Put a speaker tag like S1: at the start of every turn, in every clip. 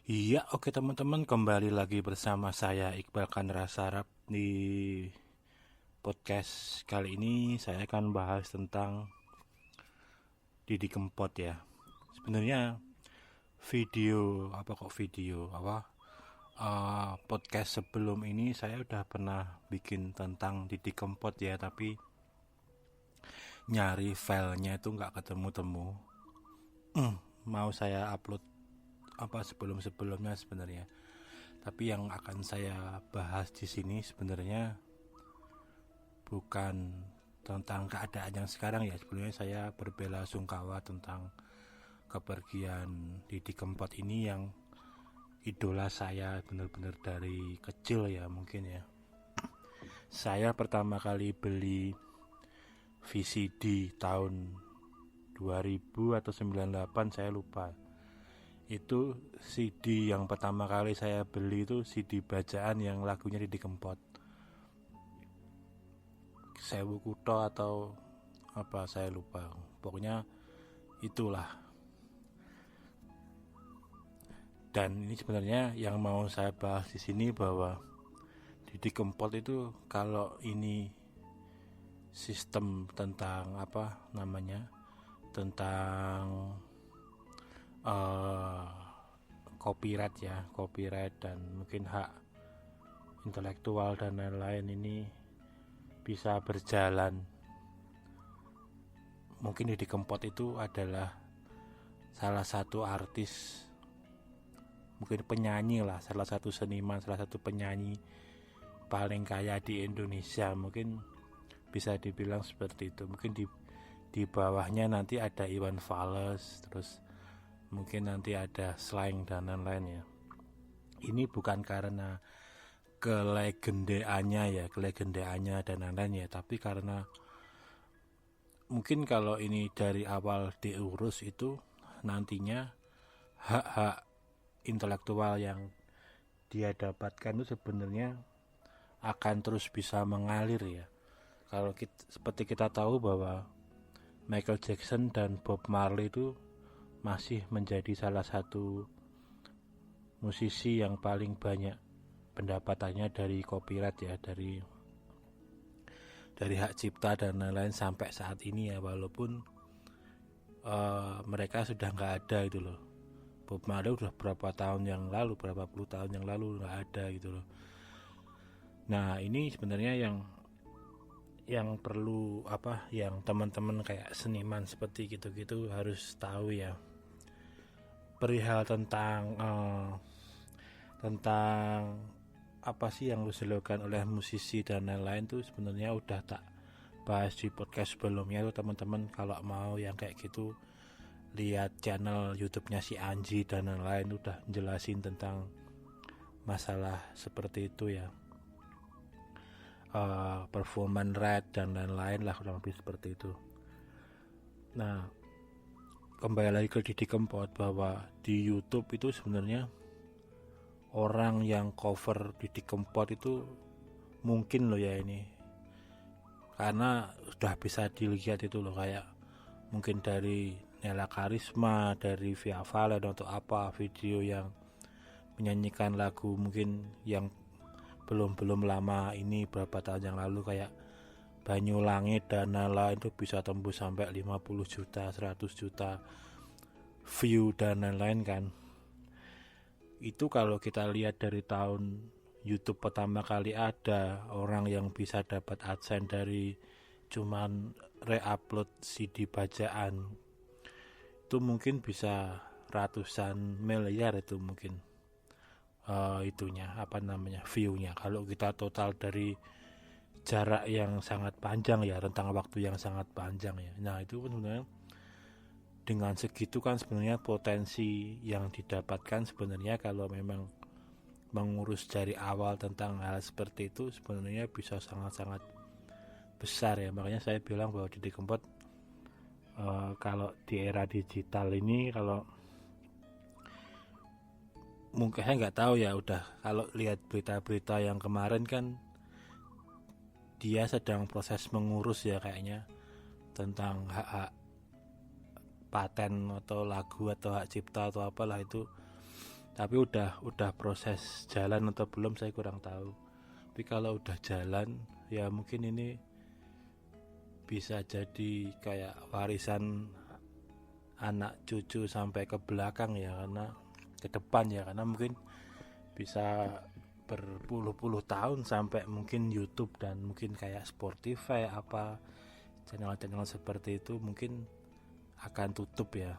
S1: Iya, oke teman-teman, kembali lagi bersama saya Iqbal Kandra Sarap di podcast kali ini. Saya akan bahas tentang Didi Kempot ya. Sebenarnya podcast sebelum ini saya udah pernah bikin tentang Didi Kempot ya, tapi nyari filenya itu nggak ketemu-temu. Mau saya upload sebelum-sebelumnya sebenarnya. Tapi yang akan saya bahas di sini sebenarnya bukan tentang keadaan yang sekarang ya. Sebelumnya saya berbela sungkawa tentang kepergian Didi Kempot ini yang idola saya benar-benar dari kecil ya mungkin ya. Saya pertama kali beli VCD tahun 2000 atau 98 saya lupa. Itu CD yang pertama kali saya beli itu CD bacaan yang lagunya Didi Kempot. Sewu Kuto atau apa saya lupa. Pokoknya itulah. Dan ini sebenarnya yang mau saya bahas di sini bahwa Didi Kempot itu kalau ini sistem tentang tentang copyright dan mungkin hak intelektual dan lain-lain ini bisa berjalan. Mungkin Didi Kempot itu adalah salah satu artis, mungkin penyanyi lah, salah satu seniman, salah satu penyanyi paling kaya di Indonesia, mungkin bisa dibilang seperti itu. Mungkin di bawahnya nanti ada Iwan Fals, terus mungkin nanti ada Slank dan lain-lain ya. Ini bukan karena kelegendaannya dan lain-lain ya, tapi karena mungkin kalau ini dari awal diurus itu nantinya hak-hak intelektual yang dia dapatkan itu sebenarnya akan terus bisa mengalir ya. Kalau seperti kita tahu bahwa Michael Jackson dan Bob Marley itu masih menjadi salah satu musisi yang paling banyak pendapatannya dari copyright ya, dari hak cipta dan lain-lain sampai saat ini ya, walaupun mereka sudah nggak ada itu loh. Bob Marley udah berapa puluh tahun yang lalu nggak ada gitu loh. Nah ini sebenarnya yang perlu yang teman-teman kayak seniman seperti gitu-gitu harus tahu ya, perihal tentang apa sih yang dilakukan oleh musisi dan lain-lain tuh sebenarnya udah tak bahas di podcast sebelumnya tuh teman-teman. Kalau mau yang kayak gitu lihat channel YouTube-nya si Anji dan lain-lain, udah jelasin tentang masalah seperti itu ya, performance rate dan lain-lain lah, kurang lebih seperti itu. Nah kembali lagi ke Didi Kempot, bahwa di YouTube itu sebenarnya orang yang cover Didi Kempot itu mungkin loh ya ini, karena sudah bisa dilihat itu loh, kayak mungkin dari Nela Karisma, dari Via Valen atau apa video yang menyanyikan lagu mungkin yang belum lama ini, berapa tahun yang lalu, kayak Banyu Langit dan lain-lain itu bisa tembus sampai 50 juta, 100 juta view dan lain-lain kan. Itu kalau kita lihat dari tahun YouTube pertama kali ada orang yang bisa dapat AdSense dari cuman re-upload CD bacaan, itu mungkin bisa ratusan miliar itu mungkin viewnya. Kalau kita total dari jarak yang sangat panjang ya, rentang waktu yang sangat panjang ya. Nah itu kan sebenarnya dengan segitu kan sebenarnya potensi yang didapatkan sebenarnya kalau memang mengurus dari awal tentang hal seperti itu sebenarnya bisa sangat-sangat besar ya. Makanya saya bilang bahwa Didi Kempot kalau di era digital ini, kalau mungkin saya nggak tahu ya, udah kalau lihat berita-berita yang kemarin kan dia sedang proses mengurus ya kayaknya tentang hak paten atau lagu atau hak cipta atau apalah itu Tapi udah proses jalan atau belum saya kurang tahu. Tapi kalau udah jalan ya mungkin ini bisa jadi kayak warisan anak cucu sampai ke belakang ya, karena ke depan ya, karena mungkin bisa berpuluh-puluh tahun sampai mungkin YouTube dan mungkin kayak Spotify apa channel-channel seperti itu mungkin akan tutup ya.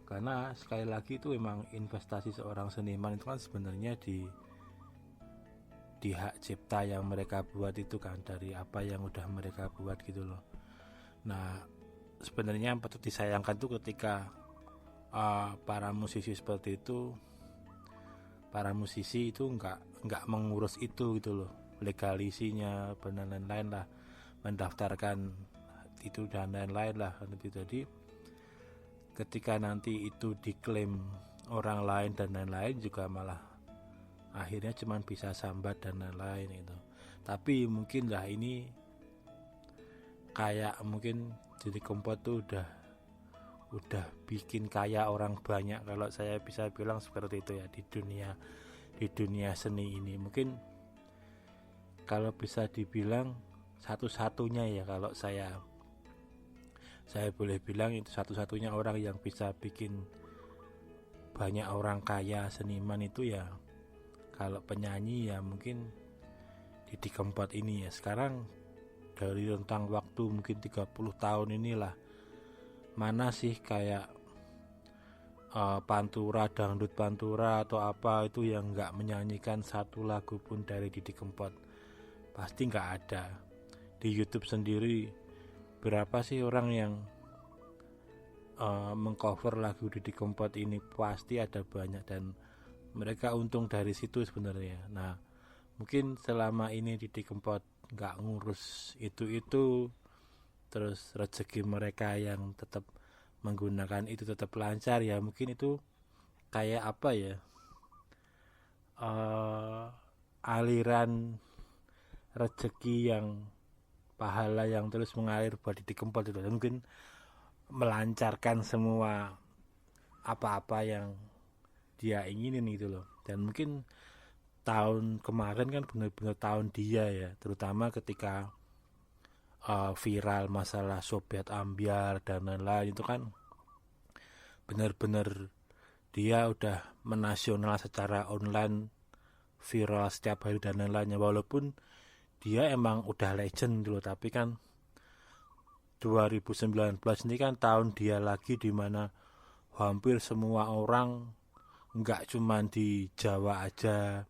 S1: Karena sekali lagi itu memang investasi seorang seniman itu kan sebenarnya di hak cipta yang mereka buat itu kan, dari apa yang udah mereka buat gitu loh. Nah sebenarnya yang patut disayangkan tuh ketika para musisi seperti itu, para musisi itu nggak mengurus itu gitu loh, legalisinya dan lain-lain lah, mendaftarkan itu dan lain-lain lah. Jadi ketika nanti itu diklaim orang lain dan lain-lain juga malah akhirnya cuman bisa sambat dan lain-lain itu. Tapi mungkin lah ini kayak mungkin jadi Kempot tuh udah bikin kaya orang banyak, kalau saya bisa bilang seperti itu ya, di dunia seni ini. Mungkin kalau bisa dibilang satu-satunya ya, kalau saya boleh bilang itu satu-satunya orang yang bisa bikin banyak orang kaya seniman itu ya, kalau penyanyi ya mungkin Didi Kempot ini ya. Sekarang dari rentang waktu mungkin 30 tahun inilah, mana sih kayak pantura, dangdut pantura atau apa itu yang gak menyanyikan satu lagu pun dari Didi Kempot? Pasti gak ada. Di YouTube sendiri berapa sih orang yang mengcover lagu Didi Kempot ini? Pasti ada banyak, dan mereka untung dari situ sebenarnya. Nah mungkin selama ini Didi Kempot gak ngurus itu, terus rezeki mereka yang tetap menggunakan itu tetap lancar ya, mungkin itu kayak apa ya, aliran rezeki yang pahala yang terus mengalir buat Didi Kempot itu, mungkin melancarkan semua apa-apa yang dia inginin gitu loh. Dan mungkin tahun kemarin kan benar-benar tahun dia ya, terutama ketika viral masalah Sobat Ambyar dan lain-lain itu kan benar-benar dia udah menasional secara online, viral setiap hari dan lain-lainnya. Walaupun dia emang udah legend dulu, tapi kan 2019 ini kan tahun dia lagi, dimana hampir semua orang, nggak cuman di Jawa aja,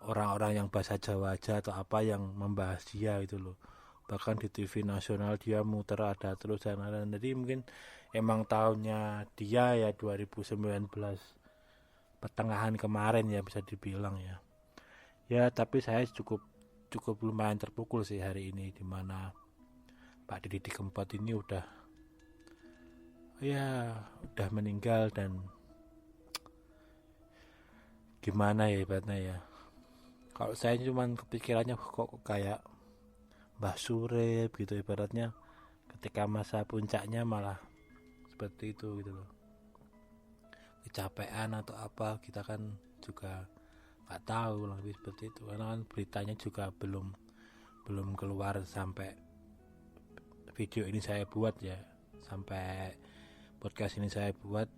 S1: orang-orang yang bahasa Jawa aja atau apa yang membahas dia itu loh, bahkan di TV nasional dia muter ada terus dan lain-lain. Jadi mungkin emang tahunnya dia ya 2019 pertengahan kemarin ya, bisa dibilang ya. Ya tapi saya cukup lumayan terpukul sih hari ini, dimana Pak Didi Kempot ini udah meninggal. Dan gimana ya ibaratnya ya, kalau saya cuman kepikirannya kok kayak Mbah Surip gitu ibaratnya, ketika masa puncaknya malah seperti itu gitu loh, kecapean atau apa, kita kan juga nggak tahu lebih seperti itu, karena kan beritanya juga belum keluar sampai video ini saya buat ya, sampai podcast ini saya buat,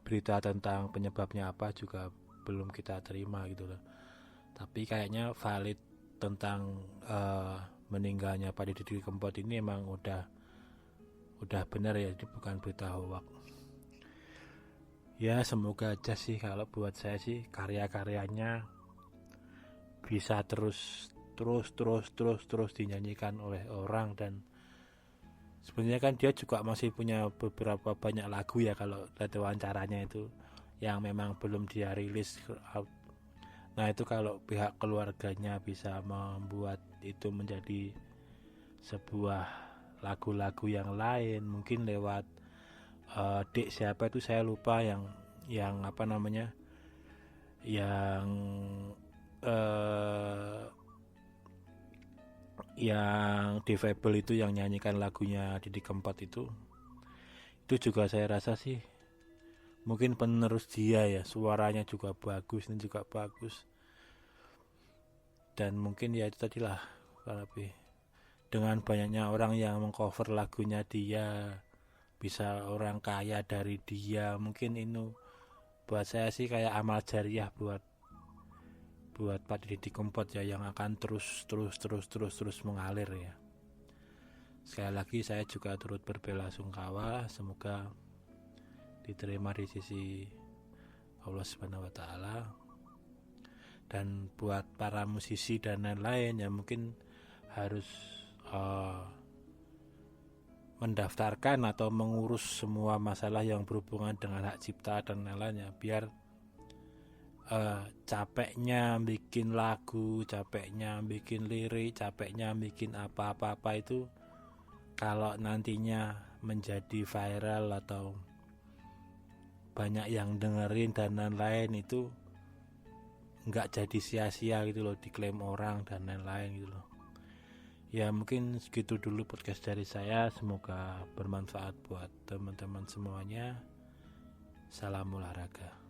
S1: berita tentang penyebabnya apa juga belum kita terima gitu loh. Tapi kayaknya valid tentang meninggalnya Pak Didi Kempot ini emang udah benar ya, ini bukan berita hoax. Ya semoga aja sih, kalau buat saya sih karya-karyanya bisa terus dinyanyikan oleh orang. Dan sebenarnya kan dia juga masih punya beberapa banyak lagu ya, kalau lihat wawancaranya itu yang memang belum dia rilis. Nah itu kalau pihak keluarganya bisa membuat itu menjadi sebuah lagu-lagu yang lain, mungkin lewat dek siapa itu saya lupa, yang apa namanya, yang difabel itu yang nyanyikan lagunya Didi Kempot itu juga saya rasa sih mungkin penerus dia ya, suaranya juga bagus, ini juga bagus, dan mungkin ya itu tadilah, lebih dengan banyaknya orang yang mengcover lagunya dia, bisa orang kaya dari dia. Mungkin ini buat saya sih kayak amal jariah buat Pak Didi Kempot ya, yang akan terus mengalir ya. Sekali lagi saya juga turut berbelasungkawa, semoga diterima di sisi Allah Subhanahu wa taala. Dan buat para musisi dan lain-lain yang mungkin harus mendaftarkan atau mengurus semua masalah yang berhubungan dengan hak cipta dan lain-lainnya, biar capeknya bikin lagu, capeknya bikin lirik, capeknya bikin apa-apa itu, kalau nantinya menjadi viral atau banyak yang dengerin dan lain-lain, itu nggak jadi sia-sia gitu loh, diklaim orang dan lain-lain gitu loh. Ya mungkin segitu dulu podcast dari saya, semoga bermanfaat buat teman-teman semuanya. Salam olahraga.